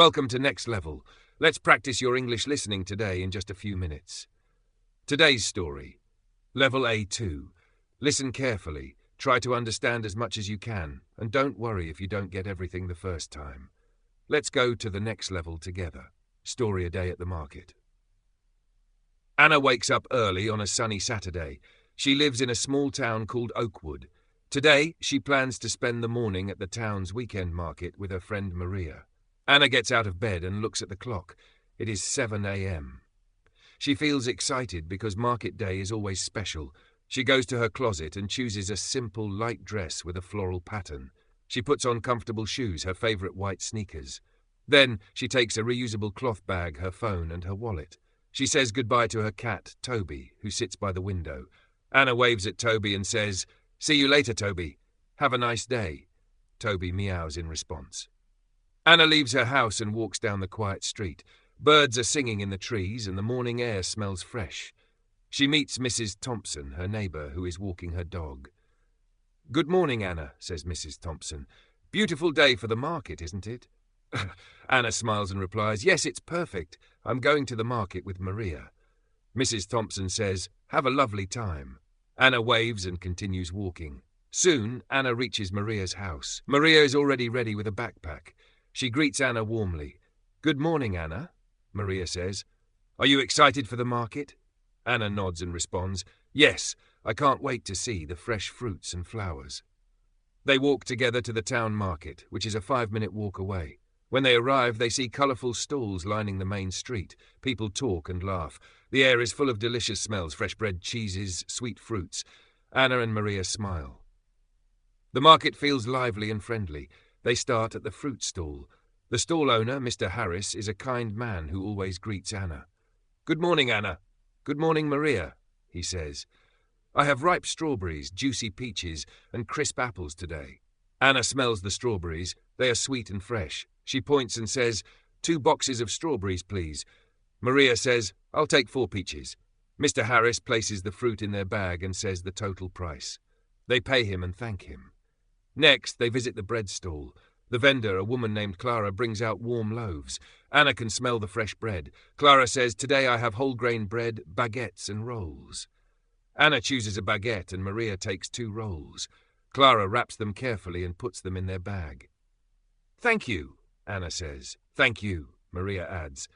Welcome to Next Level. Let's practice your English listening today in just a few minutes. Today's story. Level A2. Listen carefully, try to understand as much as you can, and don't worry if you don't get everything the first time. Let's go to the next level together. Story a day at the market. Anna wakes up early on a sunny Saturday. She lives in a small town called Oakwood. Today, she plans to spend the morning at the town's weekend market with her friend Maria. Anna gets out of bed and looks at the clock. It is 7 a.m. She feels excited because market day is always special. She goes to her closet and chooses a simple light dress with a floral pattern. She puts on comfortable shoes, her favorite white sneakers. Then she takes a reusable cloth bag, her phone and her wallet. She says goodbye to her cat, Toby, who sits by the window. Anna waves at Toby and says, "See you later, Toby. Have a nice day." Toby meows in response. Anna leaves her house and walks down the quiet street. Birds are singing in the trees and the morning air smells fresh. She meets Mrs. Thompson, her neighbour, who is walking her dog. "Good morning, Anna," says Mrs. Thompson. "Beautiful day for the market, isn't it?" Anna smiles and replies, "Yes, it's perfect. I'm going to the market with Maria." Mrs. Thompson says, "Have a lovely time." Anna waves and continues walking. Soon, Anna reaches Maria's house. Maria is already ready with a backpack. She greets Anna warmly. "Good morning, Anna," Maria says. "Are you excited for the market?" Anna nods and responds, "Yes, I can't wait to see the fresh fruits and flowers." They walk together to the town market, which is a 5-minute walk away. When they arrive, they see colourful stalls lining the main street. People talk and laugh. The air is full of delicious smells, fresh bread, cheeses, sweet fruits. Anna and Maria smile. The market feels lively and friendly. They start at the fruit stall. The stall owner, Mr. Harris, is a kind man who always greets Anna. "Good morning, Anna." "Good morning, Maria," he says. "I have ripe strawberries, juicy peaches, and crisp apples today." Anna smells the strawberries. They are sweet and fresh. She points and says, "2 boxes of strawberries, please." Maria says, "I'll take 4 peaches." Mr. Harris places the fruit in their bag and says the total price. They pay him and thank him. Next, they visit the bread stall. The vendor, a woman named Clara, brings out warm loaves. Anna can smell the fresh bread. Clara says, "Today I have whole grain bread, baguettes and rolls." Anna chooses a baguette and Maria takes 2 rolls. Clara wraps them carefully and puts them in their bag. "Thank you," Anna says. "Thank you," Maria adds.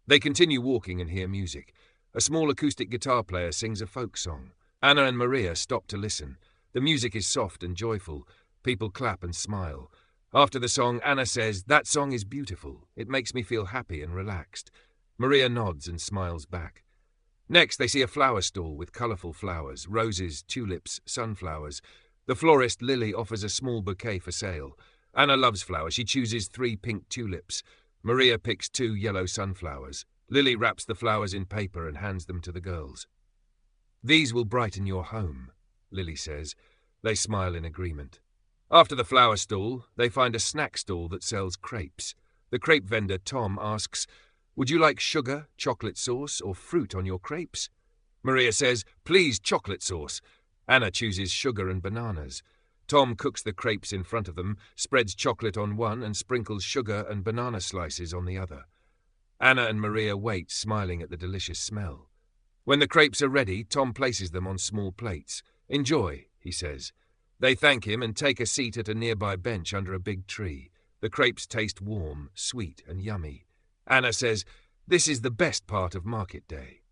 They continue walking and hear music. A small acoustic guitar player sings a folk song. Anna and Maria stop to listen. The music is soft and joyful. People clap and smile. After the song, Anna says, "That song is beautiful. It makes me feel happy and relaxed." Maria nods and smiles back. Next, they see a flower stall with colourful flowers, roses, tulips, sunflowers. The florist, Lily, offers a small bouquet for sale. Anna loves flowers. She chooses 3 pink tulips. Maria picks 2 yellow sunflowers. Lily wraps the flowers in paper and hands them to the girls. "These will brighten your home," Lily says. They smile in agreement. After the flower stall, they find a snack stall that sells crepes. The crepe vendor, Tom, asks, "Would you like sugar, chocolate sauce, or fruit on your crepes?" Maria says, "Please, chocolate sauce." Anna chooses sugar and bananas. Tom cooks the crepes in front of them, spreads chocolate on one and sprinkles sugar and banana slices on the other. Anna and Maria wait, smiling at the delicious smell. When the crepes are ready, Tom places them on small plates. "Enjoy," he says. They thank him and take a seat at a nearby bench under a big tree. The crepes taste warm, sweet, and yummy. Anna says, "This is the best part of market day."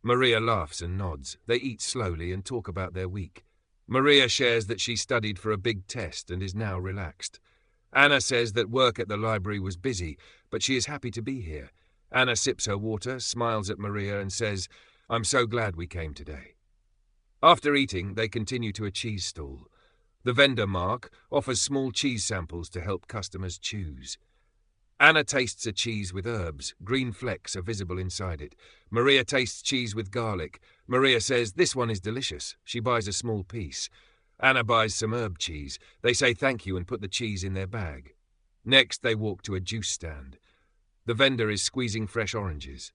Maria laughs and nods. They eat slowly and talk about their week. Maria shares that she studied for a big test and is now relaxed. Anna says that work at the library was busy, but she is happy to be here. Anna sips her water, smiles at Maria, and says, "I'm so glad we came today." After eating, they continue to a cheese stall. The vendor, Mark, offers small cheese samples to help customers choose. Anna tastes a cheese with herbs. Green flecks are visible inside it. Maria tastes cheese with garlic. Maria says, "This one is delicious." She buys a small piece. Anna buys some herb cheese. They say thank you and put the cheese in their bag. Next, they walk to a juice stand. The vendor is squeezing fresh oranges.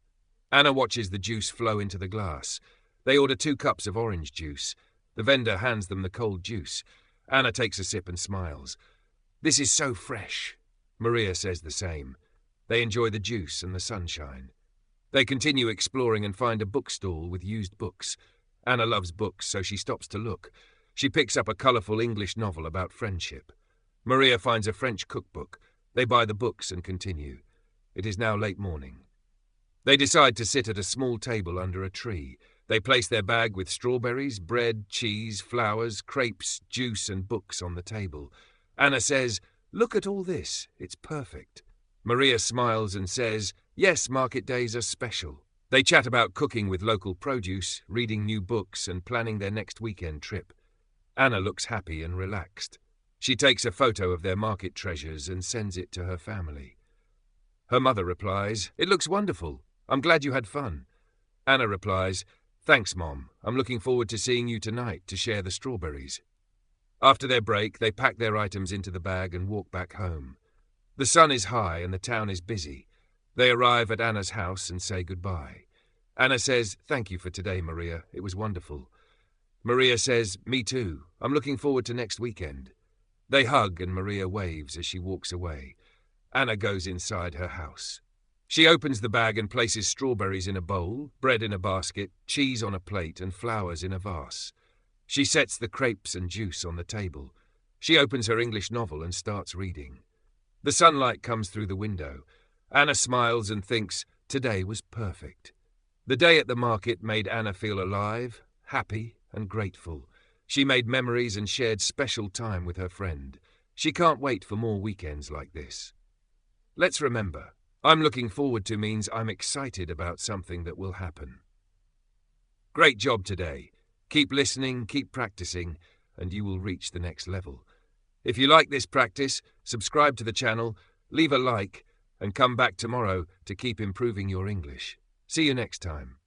Anna watches the juice flow into the glass. They order 2 cups of orange juice. The vendor hands them the cold juice. Anna takes a sip and smiles. "This is so fresh." Maria says the same. They enjoy the juice and the sunshine. They continue exploring and find a bookstall with used books. Anna loves books, so she stops to look. She picks up a colourful English novel about friendship. Maria finds a French cookbook. They buy the books and continue. It is now late morning. They decide to sit at a small table under a tree. They place their bag with strawberries, bread, cheese, flowers, crepes, juice and books on the table. Anna says, "Look at all this. It's perfect." Maria smiles and says, "Yes, market days are special." They chat about cooking with local produce, reading new books and planning their next weekend trip. Anna looks happy and relaxed. She takes a photo of their market treasures and sends it to her family. Her mother replies, "It looks wonderful. I'm glad you had fun." Anna replies, "Thanks, Mom. I'm looking forward to seeing you tonight to share the strawberries." After their break, they pack their items into the bag and walk back home. The sun is high and the town is busy. They arrive at Anna's house and say goodbye. Anna says, "Thank you for today, Maria. It was wonderful." Maria says, "Me too. I'm looking forward to next weekend." They hug and Maria waves as she walks away. Anna goes inside her house. She opens the bag and places strawberries in a bowl, bread in a basket, cheese on a plate and flowers in a vase. She sets the crepes and juice on the table. She opens her English novel and starts reading. The sunlight comes through the window. Anna smiles and thinks, today was perfect. The day at the market made Anna feel alive, happy and grateful. She made memories and shared special time with her friend. She can't wait for more weekends like this. Let's remember, I'm looking forward to means I'm excited about something that will happen. Great job today. Keep listening, keep practicing, and you will reach the next level. If you like this practice, subscribe to the channel, leave a like, and come back tomorrow to keep improving your English. See you next time.